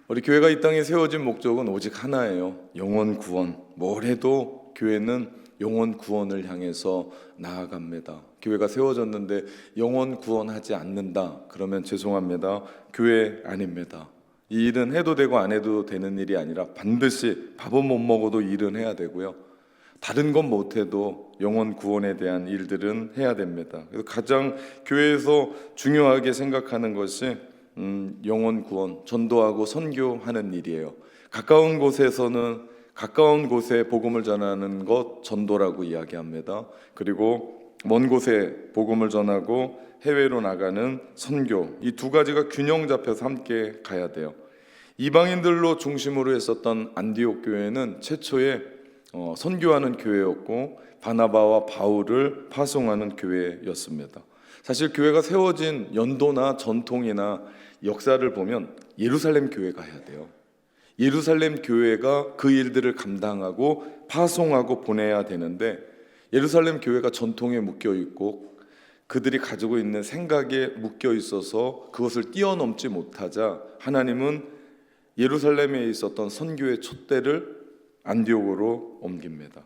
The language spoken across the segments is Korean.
우리 교회가 이 땅에 세워진 목적은 오직 하나예요. 영혼 구원. 뭘 해도 교회는 영혼 구원을 향해서 나아갑니다. 교회가 세워졌는데 영혼 구원하지 않는다, 그러면 죄송합니다. 교회 아닙니다. 이 일은 해도 되고 안 해도 되는 일이 아니라 반드시 밥은 못 먹어도 일은 해야 되고요. 다른 건 못해도 영혼 구원에 대한 일들은 해야 됩니다. 그래서 가장 교회에서 중요하게 생각하는 것이 영혼 구원, 전도하고 선교하는 일이에요. 가까운 곳에서는 가까운 곳에 복음을 전하는 것 전도라고 이야기합니다. 그리고 먼 곳에 복음을 전하고 해외로 나가는 선교, 이 두 가지가 균형 잡혀서 함께 가야 돼요. 이방인들로 중심으로 했었던 안디옥 교회는 최초에 선교하는 교회였고 바나바와 바울을 파송하는 교회였습니다. 사실 교회가 세워진 연도나 전통이나 역사를 보면 예루살렘 교회가 해야 돼요. 예루살렘 교회가 그 일들을 감당하고 파송하고 보내야 되는데, 예루살렘 교회가 전통에 묶여 있고 그들이 가지고 있는 생각에 묶여 있어서 그것을 뛰어넘지 못하자 하나님은 예루살렘에 있었던 선교의 촛대를 안디옥으로 옮깁니다.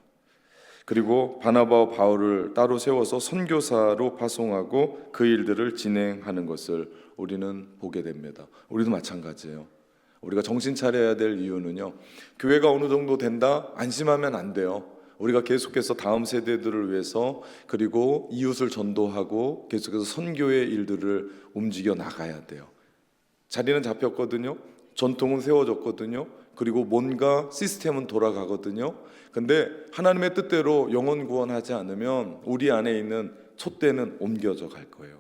그리고 바나바와 바울을 따로 세워서 선교사로 파송하고 그 일들을 진행하는 것을 우리는 보게 됩니다. 우리도 마찬가지예요. 우리가 정신 차려야 될 이유는요, 교회가 어느 정도 된다 안심하면 안 돼요. 우리가 계속해서 다음 세대들을 위해서, 그리고 이웃을 전도하고 계속해서 선교의 일들을 움직여 나가야 돼요. 자리는 잡혔거든요. 전통은 세워졌거든요. 그리고 뭔가 시스템은 돌아가거든요. 근데 하나님의 뜻대로 영혼 구원하지 않으면 우리 안에 있는 촛대는 옮겨져 갈 거예요.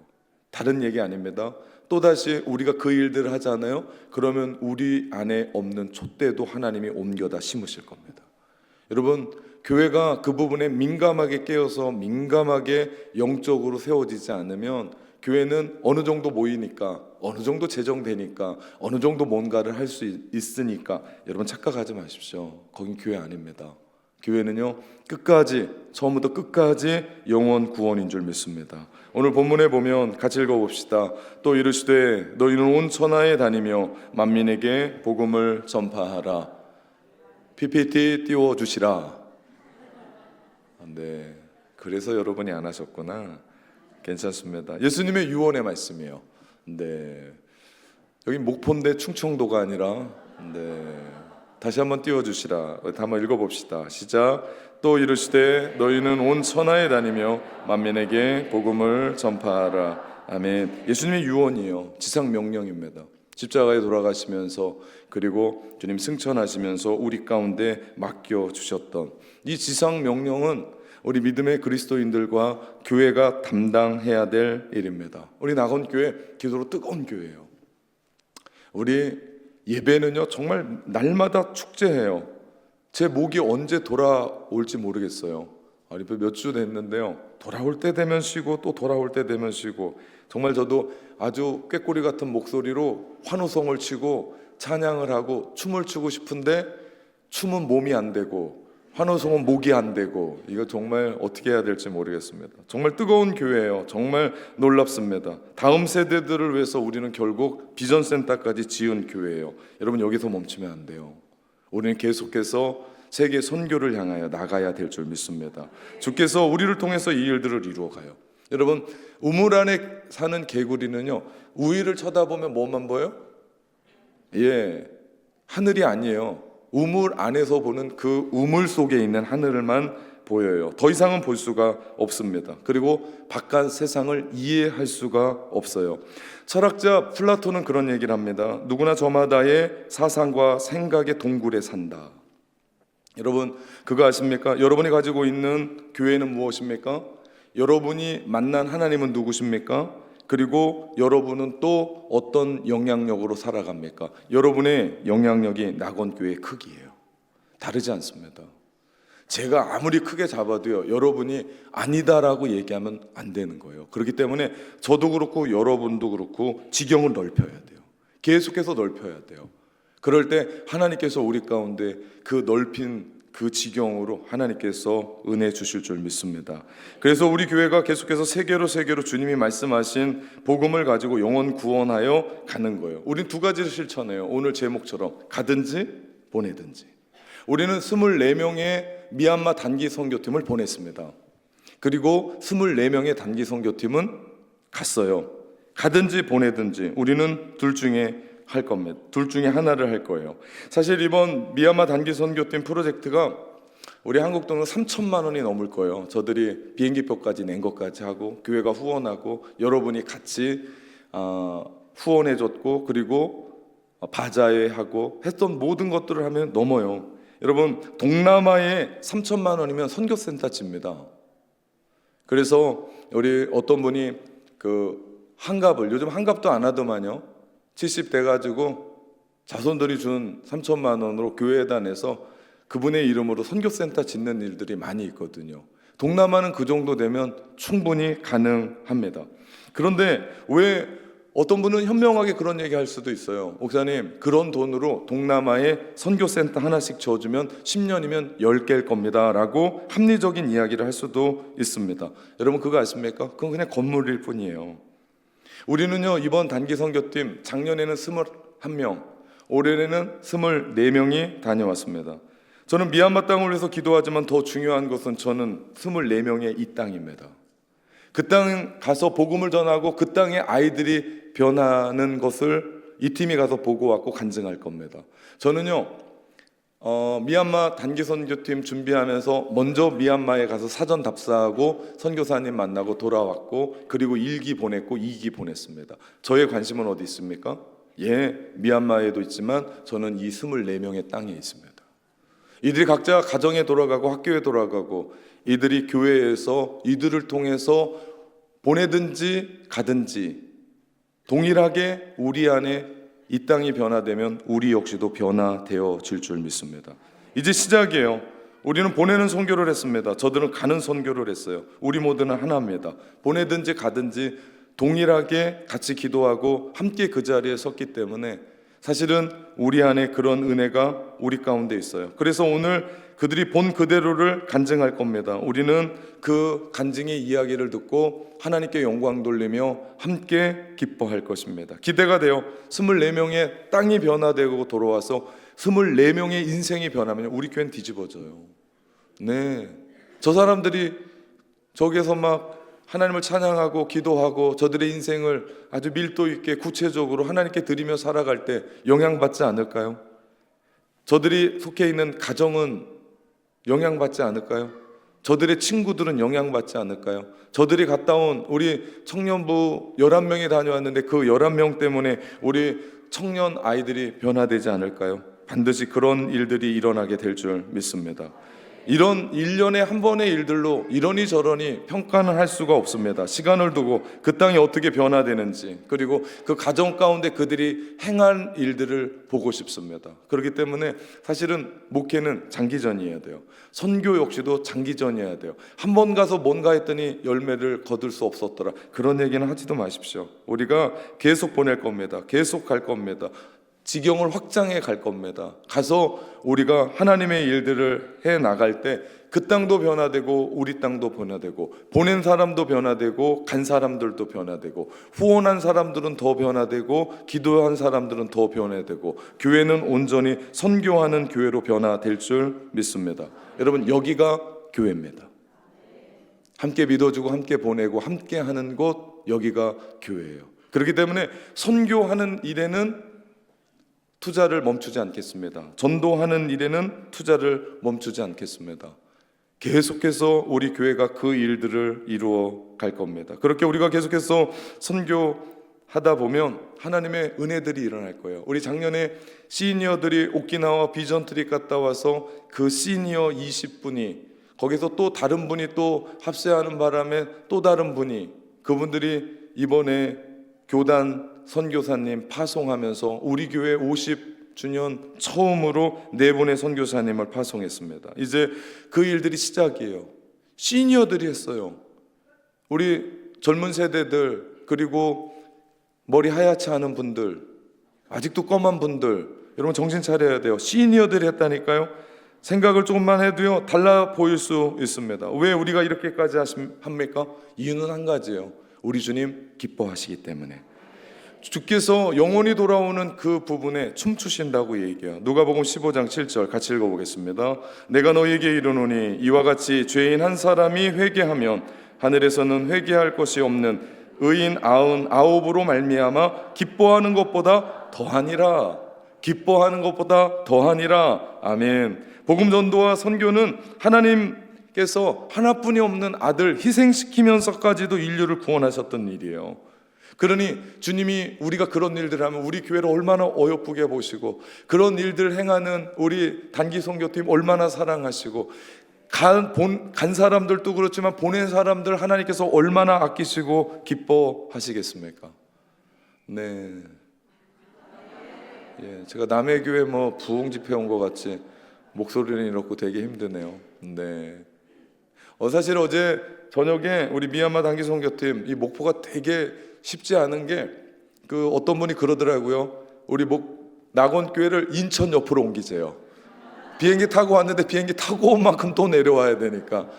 다른 얘기 아닙니다. 또다시 우리가 그 일들을 하잖아요. 그러면 우리 안에 없는 촛대도 하나님이 옮겨다 심으실 겁니다. 여러분, 교회가 그 부분에 민감하게 깨어서 민감하게 영적으로 세워지지 않으면 교회는 어느 정도 모이니까, 어느 정도 재정되니까, 어느 정도 뭔가를 할 수 있으니까, 여러분 착각하지 마십시오. 거긴 교회 아닙니다. 교회는요, 끝까지, 처음부터 끝까지 영혼 구원인 줄 믿습니다. 오늘 본문에 보면 같이 읽어봅시다. 또 이르시되 너희는 온 천하에 다니며 만민에게 복음을 전파하라. PPT 띄워주시라. 네, 그래서 여러분이 안 하셨구나. 괜찮습니다. 예수님의 유언의 말씀이에요. 네, 여기 목포인데 충청도가 아니라, 네, 다시 한번 띄워주시라. 한번 읽어봅시다. 시작. 또 이르시되 너희는 온 천하에 다니며 만민에게 복음을 전파하라. 아멘. 예수님의 유언이에요. 지상 명령입니다. 십자가에 돌아가시면서, 그리고 주님 승천하시면서 우리 가운데 맡겨주셨던 이 지상 명령은 우리 믿음의 그리스도인들과 교회가 담당해야 될 일입니다. 우리 낙원교회 기도로 뜨거운 교회예요. 우리 예배는요, 정말 날마다 축제해요. 제 목이 언제 돌아올지 모르겠어요. 몇 주 됐는데요, 돌아올 때 되면 쉬고 또 돌아올 때 되면 쉬고, 정말 저도 아주 꾀꼬리 같은 목소리로 환호성을 치고 찬양을 하고 춤을 추고 싶은데 춤은 몸이 안 되고 환호성은 목이 안 되고, 이거 정말 어떻게 해야 될지 모르겠습니다. 정말 뜨거운 교회예요. 정말 놀랍습니다. 다음 세대들을 위해서 우리는 결국 비전센터까지 지은 교회예요. 여러분, 여기서 멈추면 안 돼요. 우리는 계속해서 세계 선교를 향하여 나가야 될 줄 믿습니다. 주께서 우리를 통해서 이 일들을 이루어가요. 여러분, 우물 안에 사는 개구리는요, 우위를 쳐다보면 뭐만 보여? 하늘이 아니에요. 우물 안에서 보는 그 우물 속에 있는 하늘만 보여요. 더 이상은 볼 수가 없습니다. 그리고 바깥 세상을 이해할 수가 없어요. 철학자 플라톤은 그런 얘기를 합니다. 누구나 저마다의 사상과 생각의 동굴에 산다. 여러분, 그거 아십니까? 여러분이 가지고 있는 교회는 무엇입니까? 여러분이 만난 하나님은 누구십니까? 그리고 여러분은 또 어떤 영향력으로 살아갑니까? 여러분의 영향력이 낙원교회의 크기예요. 다르지 않습니다. 제가 아무리 크게 잡아도요, 여러분이 아니다라고 얘기하면 안 되는 거예요. 그렇기 때문에 저도 그렇고 여러분도 그렇고 지경을 넓혀야 돼요. 계속해서 넓혀야 돼요. 그럴 때 하나님께서 우리 가운데 그 넓힌 그 지경으로 하나님께서 은혜 주실 줄 믿습니다. 그래서 우리 교회가 계속해서 세계로 주님이 말씀하신 복음을 가지고 영혼 구원하여 가는 거예요. 우린 두 가지를 실천해요. 오늘 제목처럼 가든지 보내든지. 우리는 24명의 미얀마 단기 선교팀을 보냈습니다. 그리고 24명의 단기 선교팀은 갔어요. 가든지 보내든지 우리는 둘 중에 할 겁니다. 둘 중에 하나를 할 거예요. 사실 이번 미얀마 단기 선교팀 프로젝트가 우리 한국 돈으로 3천만 원이 넘을 거예요. 저들이 비행기표까지 낸 것까지 하고 교회가 후원하고 여러분이 같이 후원해줬고 그리고 바자회하고 했던 모든 것들을 하면 넘어요. 여러분 동남아에 3천만 원이면 선교센터 집니다. 그래서 우리 어떤 분이 그 한갑을 요즘 한갑도 안 하더만요. 70 돼가지고 자손들이 준 3천만 원으로 교회에다 내서 그분의 이름으로 선교센터 짓는 일들이 많이 있거든요. 동남아는 그 정도 되면 충분히 가능합니다. 그런데 왜 어떤 분은 현명하게 그런 얘기 할 수도 있어요. 목사님 그런 돈으로 동남아에 선교센터 하나씩 지어주면 10년이면 10개일 겁니다 라고 합리적인 이야기를 할 수도 있습니다. 여러분 그거 아십니까? 그건 그냥 건물일 뿐이에요. 우리는요 이번 단기 선교팀 작년에는 21명, 올해는 24명이 다녀왔습니다. 저는 미얀마 땅을 위해서 기도하지만 더 중요한 것은 저는 24명의 이 땅입니다. 그 땅 가서 복음을 전하고 그 땅의 아이들이 변하는 것을 이 팀이 가서 보고 왔고 간증할 겁니다. 저는요 미얀마 단기 선교팀 준비하면서 먼저 미얀마에 가서 사전 답사하고 선교사님 만나고 돌아왔고 그리고 1기 보냈고 2기 보냈습니다. 저의 관심은 어디 있습니까? 미얀마에도 있지만 저는 이 24명의 땅에 있습니다. 이들이 각자 가정에 돌아가고 학교에 돌아가고 이들이 교회에서 이들을 통해서 보내든지 가든지 동일하게 우리 안에 이 땅이 변화되면 우리 역시도 변화되어질 줄 믿습니다. 이제 시작이에요. 우리는 보내는 선교를 했습니다. 저들은 가는 선교를 했어요. 우리 모두는 하나입니다. 보내든지 가든지 동일하게 같이 기도하고 함께 그 자리에 섰기 때문에 사실은 우리 안에 그런 은혜가 우리 가운데 있어요. 그래서 오늘 그들이 본 그대로를 간증할 겁니다. 우리는 그 간증의 이야기를 듣고 하나님께 영광 돌리며 함께 기뻐할 것입니다. 기대가 돼요. 24명의 땅이 변화되고 돌아와서 24명의 인생이 변하면 우리 교회는 뒤집어져요. 저 사람들이 저기에서 막 하나님을 찬양하고 기도하고 저들의 인생을 아주 밀도 있게 구체적으로 하나님께 드리며 살아갈 때 영향받지 않을까요? 저들이 속해 있는 가정은 영향받지 않을까요? 저들의 친구들은 영향받지 않을까요? 저들이 갔다 온 우리 청년부 11명이 다녀왔는데 그 11명 때문에 우리 청년 아이들이 변화되지 않을까요? 반드시 그런 일들이 일어나게 될 줄 믿습니다. 이런 1년에 한 번의 일들로 이러니 저러니 평가는 할 수가 없습니다. 시간을 두고 그 땅이 어떻게 변화되는지 그리고 그 가정 가운데 그들이 행한 일들을 보고 싶습니다. 그렇기 때문에 사실은 목회는 장기전이어야 돼요. 선교 역시도 장기전이어야 돼요. 한 번 가서 뭔가 했더니 열매를 거둘 수 없었더라 그런 얘기는 하지도 마십시오. 우리가 계속 보낼 겁니다. 계속 갈 겁니다. 지경을 확장해 갈 겁니다. 가서 우리가 하나님의 일들을 해 나갈 때 그 땅도 변화되고 우리 땅도 변화되고 보낸 사람도 변화되고 간 사람들도 변화되고 후원한 사람들은 더 변화되고 기도한 사람들은 더 변화되고 교회는 온전히 선교하는 교회로 변화될 줄 믿습니다. 여러분 여기가 교회입니다. 함께 믿어주고 함께 보내고 함께 하는 곳 여기가 교회예요. 그렇기 때문에 선교하는 일에는 투자를 멈추지 않겠습니다. 전도하는 일에는 투자를 멈추지 않겠습니다. 계속해서 우리 교회가 그 일들을 이루어 갈 겁니다. 그렇게 우리가 계속해서 선교하다 보면 하나님의 은혜들이 일어날 거예요. 우리 작년에 시니어들이 오키나와 비전 트립 갔다 와서 그 시니어 20분이 거기서 또 다른 분이 또 합세하는 바람에 또 다른 분이 그분들이 이번에 교단 선교사님 파송하면서 우리 교회 50주년 처음으로 4분의 선교사님을 파송했습니다. 이제 그 일들이 시작이에요. 시니어들이 했어요. 우리 젊은 세대들 그리고 머리 하얗지 않은 분들 아직도 검은 분들 여러분 정신 차려야 돼요. 시니어들이 했다니까요. 생각을 조금만 해도요 달라 보일 수 있습니다. 왜 우리가 이렇게까지 합니까? 이유는 한 가지예요. 우리 주님 기뻐하시기 때문에. 주께서 영원히 돌아오는 그 부분에 춤추신다고 얘기해요. 누가복음 15장 7절 같이 읽어보겠습니다. 내가 너희에게 이르노니 이와 같이 죄인 한 사람이 회개하면 하늘에서는 회개할 것이 없는 의인 99으로 말미암아 기뻐하는 것보다 더하니라. 기뻐하는 것보다 더하니라. 아멘. 복음 전도와 선교는 하나님께서 하나뿐이 없는 아들 희생시키면서까지도 인류를 구원하셨던 일이에요. 그러니 주님이 우리가 그런 일들을 하면 우리 교회를 얼마나 어여쁘게 보시고, 그런 일들 행하는 우리 단기 선교팀 얼마나 사랑하시고, 간 사람들도 그렇지만 보낸 사람들 하나님께서 얼마나 아끼시고 기뻐하시겠습니까? 네. 예, 제가 남의 교회 뭐 부흥 집회 온 것 같이 목소리는 이렇고 되게 힘드네요. 네. 사실 어제 저녁에 우리 미얀마 단기 선교팀 이 목포가 되게 쉽지 않은 게, 그 어떤 분이 그러더라고요. 우리 낙원 교회를 인천 옆으로 옮기세요. 비행기 타고 왔는데 비행기 타고 온 만큼 또 내려와야 되니까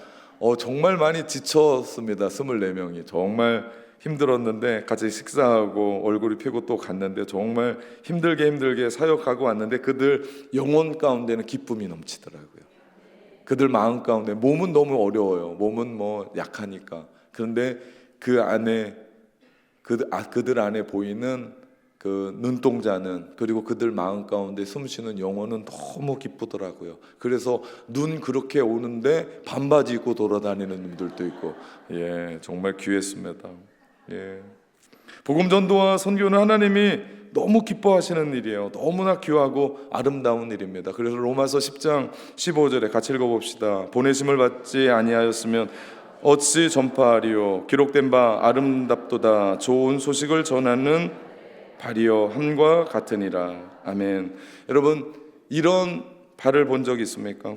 정말 많이 지쳤습니다. 24명이 정말 힘들었는데 같이 식사하고 얼굴이 피고 또 갔는데 정말 힘들게 사역하고 왔는데 그들 영혼 가운데는 기쁨이 넘치더라고요. 그들 마음 가운데, 몸은 너무 어려워요. 몸은 뭐 약하니까. 그런데 그 안에 그들 안에 보이는 그 눈동자는, 그리고 그들 마음 가운데 숨쉬는 영혼은 너무 기쁘더라고요. 그래서 눈 그렇게 오는데 반바지 입고 돌아다니는 분들도 있고, 예, 정말 귀했습니다. 예. 복음 전도와 선교는 하나님이 너무 기뻐하시는 일이에요. 너무나 귀하고 아름다운 일입니다. 그래서 로마서 10장 15절에 같이 읽어봅시다. 보내심을 받지 아니하였으면 어찌 전파하리요? 기록된 바 아름답도다. 좋은 소식을 전하는 발이요 함과 같으니라. 아멘. 여러분, 이런 발을 본 적 있습니까?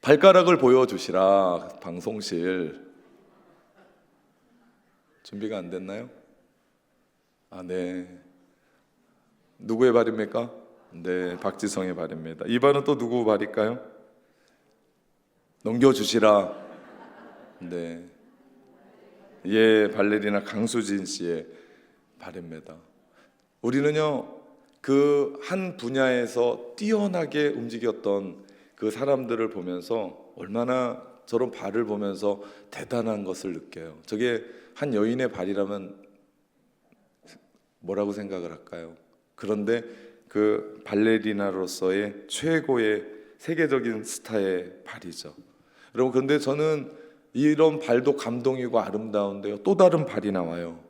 발가락을 보여주시라. 방송실 준비가 안 됐나요? 네. 누구의 발입니까? 네, 박지성의 발입니다. 이 발은 또 누구 발일까요? 넘겨주시라. 네. 예, 발레리나 강수진 씨의 발입니다. 우리는요, 그 한 분야에서 뛰어나게 움직였던 그 사람들을 보면서 얼마나 저런 발을 보면서 대단한 것을 느껴요. 저게 한 여인의 발이라면 뭐라고 생각을 할까요? 그런데 그 발레리나로서의 최고의 세계적인 스타의 발이죠. 여러분, 그런데 저는 이런 발도 감동이고 아름다운데요, 또 다른 발이 나와요.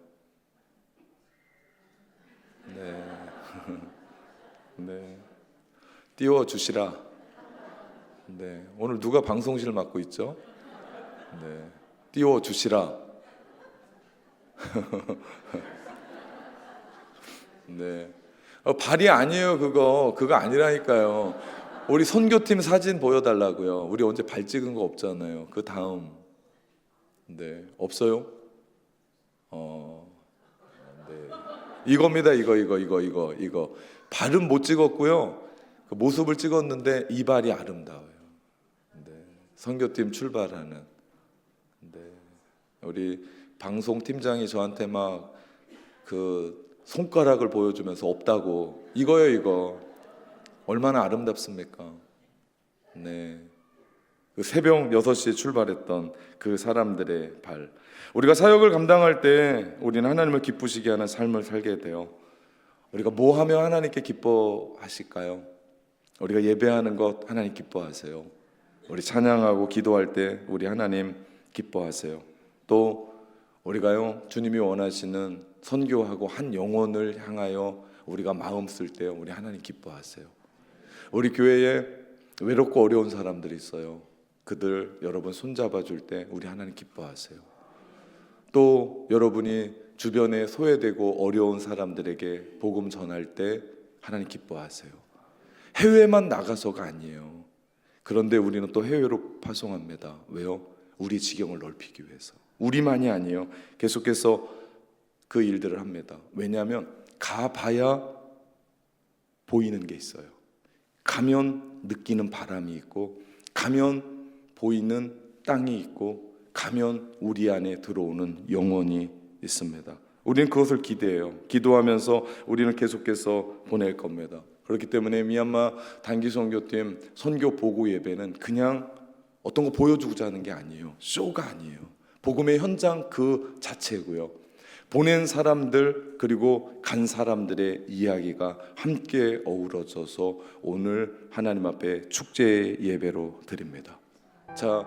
네. 네. 띄워주시라. 네. 오늘 누가 방송실 맡고 있죠? 네. 띄워주시라. 네. 발이 아니에요. 그거 아니라니까요. 우리 선교팀 사진 보여달라고요. 우리 언제 발 찍은 거 없잖아요. 그 다음. 네. 없어요? 네. 이겁니다. 이거. 발은 못 찍었고요. 그 모습을 찍었는데 이 발이 아름다워요. 네. 선교팀 출발하는. 네. 우리 방송 팀장이 저한테 막 그 손가락을 보여주면서 없다고. 이거요, 이거. 얼마나 아름답습니까? 네. 그 새벽 6시에 출발했던 그 사람들의 발. 우리가 사역을 감당할 때 우리는 하나님을 기쁘시게 하는 삶을 살게 돼요. 우리가 뭐 하면 하나님께 기뻐하실까요? 우리가 예배하는 것 하나님 기뻐하세요. 우리 찬양하고 기도할 때 우리 하나님 기뻐하세요. 또 우리가요, 주님이 원하시는 선교하고 한 영혼을 향하여 우리가 마음 쓸 때 우리 하나님 기뻐하세요. 우리 교회에 외롭고 어려운 사람들이 있어요. 그들 여러분 손잡아 줄 때 우리 하나님 기뻐하세요. 또 여러분이 주변에 소외되고 어려운 사람들에게 복음 전할 때 하나님 기뻐하세요. 해외만 나가서가 아니에요. 그런데 우리는 또 해외로 파송합니다. 왜요? 우리 지경을 넓히기 위해서. 우리만이 아니에요. 계속해서 그 일들을 합니다. 왜냐하면 가봐야 보이는 게 있어요. 가면 느끼는 바람이 있고, 가면 보이는 땅이 있고, 가면 우리 안에 들어오는 영혼이 있습니다. 우리는 그것을 기대해요. 기도하면서 우리는 계속해서 보낼 겁니다. 그렇기 때문에 미얀마 단기 선교팀 선교 보고 예배는 그냥 어떤 거 보여주고자 하는 게 아니에요. 쇼가 아니에요. 복음의 현장 그 자체고요. 보낸 사람들 그리고 간 사람들의 이야기가 함께 어우러져서 오늘 하나님 앞에 축제 예배로 드립니다. 자,